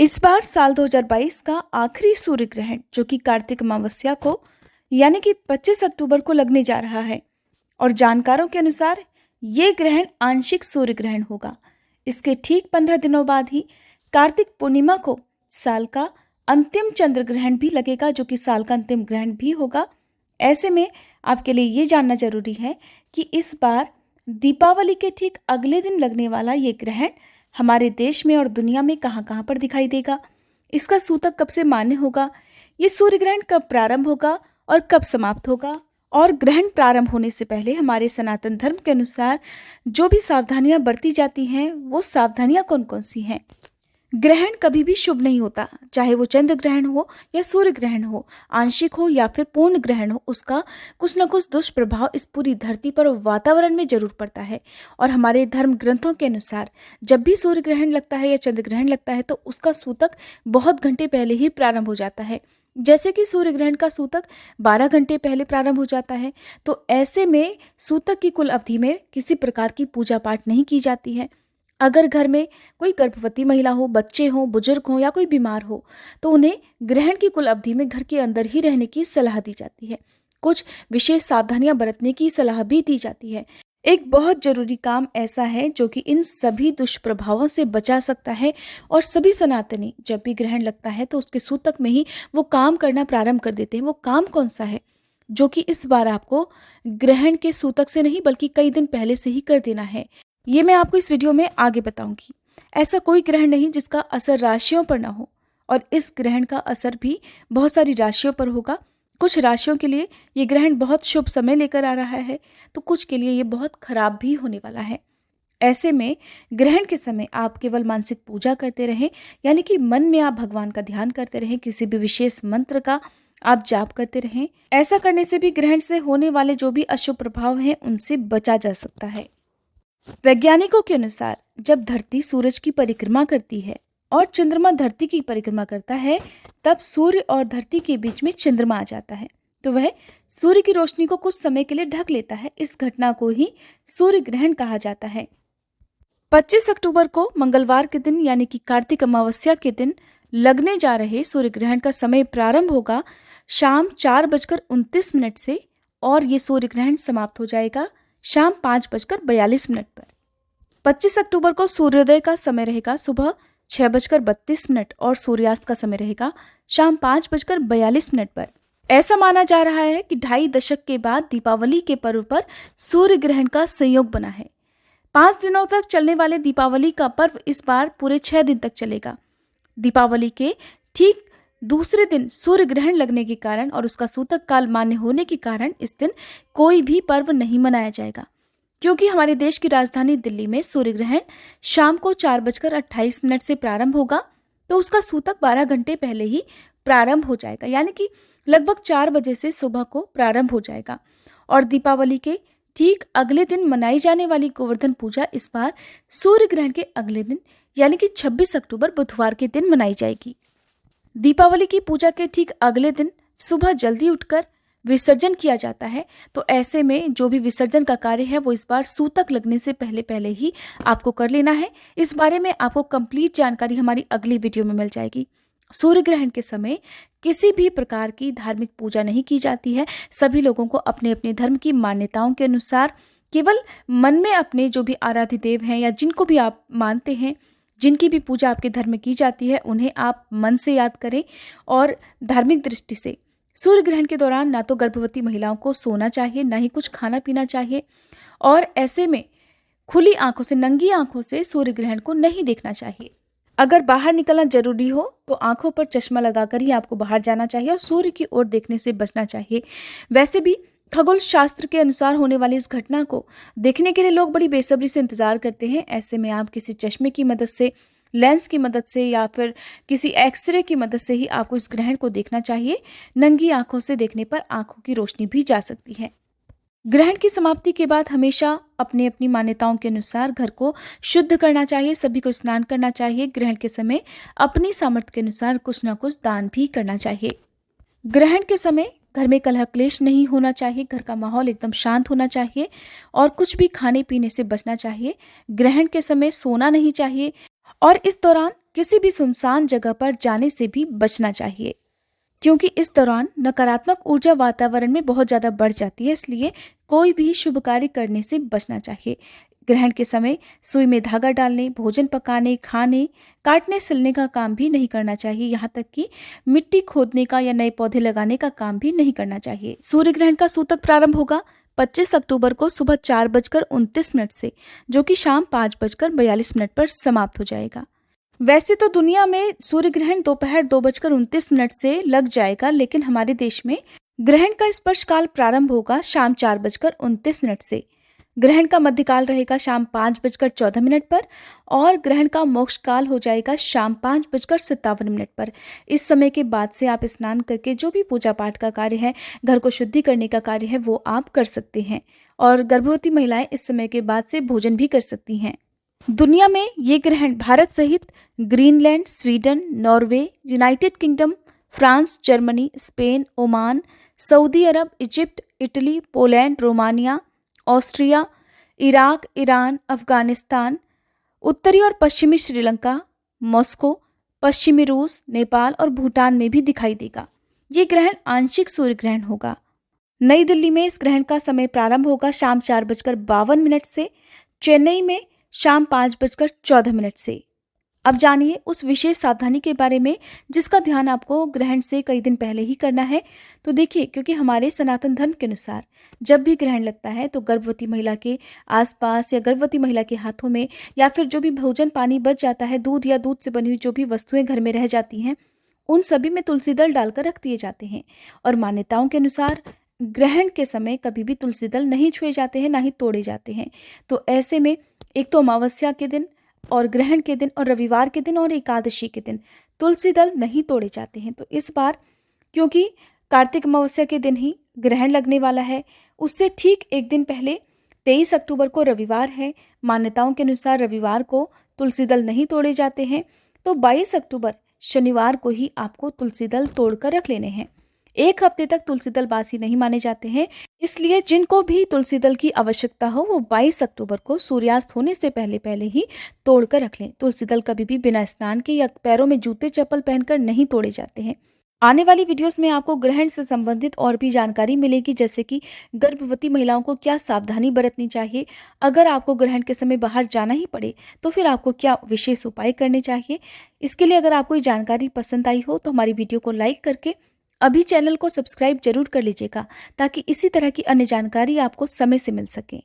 इस बार साल 2022 का आखिरी सूर्य ग्रहण जो कि कार्तिक अमावस्या को यानी कि 25 अक्टूबर को लगने जा रहा है और जानकारों के अनुसार ये ग्रहण आंशिक सूर्य ग्रहण होगा। इसके ठीक 15 दिनों बाद ही कार्तिक पूर्णिमा को साल का अंतिम चंद्र ग्रहण भी लगेगा जो कि साल का अंतिम ग्रहण भी होगा। ऐसे में आपके लिए ये जानना जरूरी है कि इस बार दीपावली के ठीक अगले दिन लगने वाला ये ग्रहण हमारे देश में और दुनिया में कहाँ कहाँ पर दिखाई देगा, इसका सूतक कब से मान्य होगा, ये सूर्य ग्रहण कब प्रारंभ होगा और कब समाप्त होगा, और ग्रहण प्रारंभ होने से पहले हमारे सनातन धर्म के अनुसार जो भी सावधानियां बरती जाती हैं वो सावधानियां कौन कौन सी हैं। ग्रहण कभी भी शुभ नहीं होता, चाहे वो चंद्र ग्रहण हो या सूर्य ग्रहण हो, आंशिक हो या फिर पूर्ण ग्रहण हो, उसका कुछ न कुछ दुष्प्रभाव इस पूरी धरती पर वातावरण में जरूर पड़ता है। और हमारे धर्म ग्रंथों के अनुसार जब भी सूर्य ग्रहण लगता है या चंद्र ग्रहण लगता है तो उसका सूतक बहुत घंटे पहले ही प्रारंभ हो जाता है। जैसे कि सूर्य ग्रहण का सूतक 12 घंटे पहले प्रारंभ हो जाता है, तो ऐसे में सूतक की कुल अवधि में किसी प्रकार की पूजा पाठ नहीं की जाती है। अगर घर में कोई गर्भवती महिला हो, बच्चे हों, बुजुर्ग हों या कोई बीमार हो तो उन्हें ग्रहण की कुल अवधि में घर के अंदर ही रहने की सलाह दी जाती है। कुछ विशेष सावधानियां बरतने की सलाह भी दी जाती है। एक बहुत जरूरी काम ऐसा है जो कि इन सभी दुष्प्रभावों से बचा सकता है और सभी सनातनी जब भी ग्रहण लगता है तो उसके सूतक में ही वो काम करना प्रारंभ कर देते हैं। वो काम कौन सा है जो कि इस बार आपको ग्रहण के सूतक से नहीं बल्कि कई दिन पहले से ही कर देना है, ये मैं आपको इस वीडियो में आगे बताऊंगी। ऐसा कोई ग्रहण नहीं जिसका असर राशियों पर ना हो, और इस ग्रहण का असर भी बहुत सारी राशियों पर होगा। कुछ राशियों के लिए ये ग्रहण बहुत शुभ समय लेकर आ रहा है तो कुछ के लिए ये बहुत खराब भी होने वाला है। ऐसे में ग्रहण के समय आप केवल मानसिक पूजा करते रहें, यानी कि मन में आप भगवान का ध्यान करते रहें, किसी भी विशेष मंत्र का आप जाप करते रहें। ऐसा करने से भी ग्रहण से होने वाले जो भी अशुभ प्रभाव हैं उनसे बचा जा सकता है। वैज्ञानिकों के अनुसार जब धरती सूरज की परिक्रमा करती है और चंद्रमा धरती की परिक्रमा करता है तब सूर्य और धरती के बीच में चंद्रमा आ जाता है, तो वह सूर्य की रोशनी को कुछ समय के लिए ढक लेता है। इस घटना को ही सूर्य ग्रहण कहा जाता है। 25 अक्टूबर को मंगलवार के दिन यानी कि कार्तिक अमावस्या के दिन लगने जा रहे सूर्य ग्रहण का समय प्रारंभ होगा शाम 4:29 से और ये सूर्य ग्रहण समाप्त हो जाएगा शाम 5:42 पर। 25 अक्टूबर को सूर्योदय का समय रहेगा सुबह 6:32 और सूर्यास्त का समय रहेगा शाम 5:42 पर। ऐसा माना जा रहा है कि 2.5 दशक के बाद दीपावली के पर्व पर सूर्य ग्रहण का संयोग बना है। 5 दिनों तक चलने वाले दीपावली का पर्व इस बार पूरे 6 दिन तक चलेगा। दीपावली के ठीक दूसरे दिन सूर्य ग्रहण लगने के कारण और उसका सूतक काल मान्य होने के कारण इस दिन कोई भी पर्व नहीं मनाया जाएगा, क्योंकि हमारे देश की राजधानी दिल्ली में सूर्य ग्रहण शाम को 4:28 से प्रारंभ होगा तो उसका सूतक 12 घंटे पहले ही प्रारंभ हो जाएगा, यानी कि लगभग 4 बजे से सुबह को प्रारंभ हो जाएगा। और दीपावली के ठीक अगले दिन मनाई जाने वाली गोवर्धन पूजा इस बार सूर्य ग्रहण के अगले दिन यानी कि 26 अक्टूबर बुधवार के दिन मनाई जाएगी। दीपावली की पूजा के ठीक अगले दिन सुबह जल्दी उठकर विसर्जन किया जाता है, तो ऐसे में जो भी विसर्जन का कार्य है वो इस बार सूतक लगने से पहले पहले ही आपको कर लेना है। इस बारे में आपको कंप्लीट जानकारी हमारी अगली वीडियो में मिल जाएगी। सूर्य ग्रहण के समय किसी भी प्रकार की धार्मिक पूजा नहीं की जाती है। सभी लोगों को अपने अपने धर्म की मान्यताओं के अनुसार केवल मन में अपने जो भी आराध्य देव हैं या जिनको भी आप मानते हैं, जिनकी भी पूजा आपके धर्म में की जाती है, उन्हें आप मन से याद करें। और धार्मिक दृष्टि से सूर्य ग्रहण के दौरान ना तो गर्भवती महिलाओं को सोना चाहिए, ना ही कुछ खाना पीना चाहिए, और ऐसे में खुली आंखों से, नंगी आंखों से सूर्य ग्रहण को नहीं देखना चाहिए। अगर बाहर निकलना जरूरी हो तो आंखों पर चश्मा लगाकर ही आपको बाहर जाना चाहिए और सूर्य की ओर देखने से बचना चाहिए। वैसे भी खगोल शास्त्र के अनुसार होने वाली इस घटना को देखने के लिए लोग बड़ी बेसब्री से इंतजार करते हैं। ऐसे में आप किसी चश्मे की मदद से, लेंस की मदद से या फिर किसी एक्सरे की मदद से ही आपको इस ग्रहण को देखना चाहिए। नंगी आंखों से देखने पर आंखों की रोशनी भी जा सकती है। ग्रहण की समाप्ति के बाद हमेशा अपनी अपनी मान्यताओं के अनुसार घर को शुद्ध करना चाहिए, सभी को स्नान करना चाहिए। ग्रहण के समय अपनी सामर्थ्य के अनुसार कुछ ना कुछ दान भी करना चाहिए। ग्रहण के समय घर में कलह क्लेश नहीं होना चाहिए, घर का माहौल एकदम शांत होना चाहिए और कुछ भी खाने पीने से बचना चाहिए। ग्रहण के समय सोना नहीं चाहिए और इस दौरान किसी भी सुनसान जगह पर जाने से भी बचना चाहिए, क्योंकि इस दौरान नकारात्मक ऊर्जा वातावरण में बहुत ज़्यादा बढ़ जाती है, इसलिए कोई भी शुभ कार्य करने से बचना चाहिए। ग्रहण के समय सुई में धागा डालने, भोजन पकाने, खाने, काटने, सिलने का काम भी नहीं करना चाहिए। यहाँ तक कि मिट्टी खोदने का या नए पौधे लगाने का काम भी नहीं करना चाहिए। सूर्य ग्रहण का सूतक प्रारंभ होगा 25 अक्टूबर को सुबह 4:29 से, जो कि शाम 5:42 पर समाप्त हो जाएगा। वैसे तो दुनिया में सूर्य ग्रहण दोपहर 2:29 से लग जाएगा, लेकिन हमारे देश में ग्रहण का स्पर्श काल प्रारंभ होगा शाम 4:29 से। ग्रहण का मध्यकाल रहेगा शाम 5:14 पर और ग्रहण का मोक्ष काल हो जाएगा शाम 5:57 पर। इस समय के बाद से आप स्नान करके जो भी पूजा पाठ का कार्य है, घर को शुद्धि करने का कार्य है, वो आप कर सकते हैं। और गर्भवती महिलाएं इस समय के बाद से भोजन भी कर सकती हैं। दुनिया में ये ग्रहण भारत सहित Greenland, Sweden, Norway, United Kingdom, France, Germany, Spain, Oman, Saudi Arab, Egypt, Italy, Poland, Romania, Austria, Iraq, Iran, Afghanistan, उत्तरी और पश्चिमी श्रीलंका, मॉस्को, पश्चिमी रूस, नेपाल और भूटान में भी दिखाई देगा। ये ग्रहण आंशिक सूर्य ग्रहण होगा। नई दिल्ली में इस ग्रहण का समय प्रारंभ होगा शाम 4:52 से, चेन्नई में शाम 5:14 से। अब जानिए उस विशेष सावधानी के बारे में जिसका ध्यान आपको ग्रहण से कई दिन पहले ही करना है। तो देखिए, क्योंकि हमारे सनातन धर्म के अनुसार जब भी ग्रहण लगता है तो गर्भवती महिला के आसपास या गर्भवती महिला के हाथों में या फिर जो भी भोजन पानी बच जाता है, दूध या दूध से बनी हुई जो भी वस्तुएं घर में रह जाती हैं, उन सभी में तुलसी दल डालकर रख दिए जाते हैं। और मान्यताओं के अनुसार ग्रहण के समय कभी भी तुलसी दल नहीं छुए जाते हैं, ना ही तोड़े जाते हैं। तो ऐसे में एक तो अमावस्या के दिन और ग्रहण के दिन और रविवार के दिन और एकादशी के दिन तुलसी दल नहीं तोड़े जाते हैं। तो इस बार क्योंकि कार्तिक अमावस्या के दिन ही ग्रहण लगने वाला है, उससे ठीक एक दिन पहले 23 अक्टूबर को रविवार है। मान्यताओं के अनुसार रविवार को तुलसी दल नहीं तोड़े जाते हैं, तो 22 अक्टूबर शनिवार को ही आपको तुलसी दल तोड़कर रख लेने हैं। एक हफ्ते तक तुलसी दल बासी नहीं माने जाते हैं, इसलिए जिनको भी तुलसी दल की आवश्यकता हो वो 22 अक्टूबर को सूर्यास्त होने से पहले पहले ही तोड़कर रख लें। तुलसी दल कभी भी बिना स्नान के या पैरों में जूते चप्पल पहनकर नहीं तोड़े जाते हैं। आने वाली वीडियोस में आपको ग्रहण से संबंधित और भी जानकारी मिलेगी, जैसे कि गर्भवती महिलाओं को क्या सावधानी बरतनी चाहिए, अगर आपको ग्रहण के समय बाहर जाना ही पड़े तो फिर आपको क्या विशेष उपाय करने चाहिए। इसके लिए अगर आपको ये जानकारी पसंद आई हो तो हमारी वीडियो को लाइक करके अभी चैनल को सब्सक्राइब जरूर कर लीजिएगा, ताकि इसी तरह की अन्य जानकारी आपको समय से मिल सके।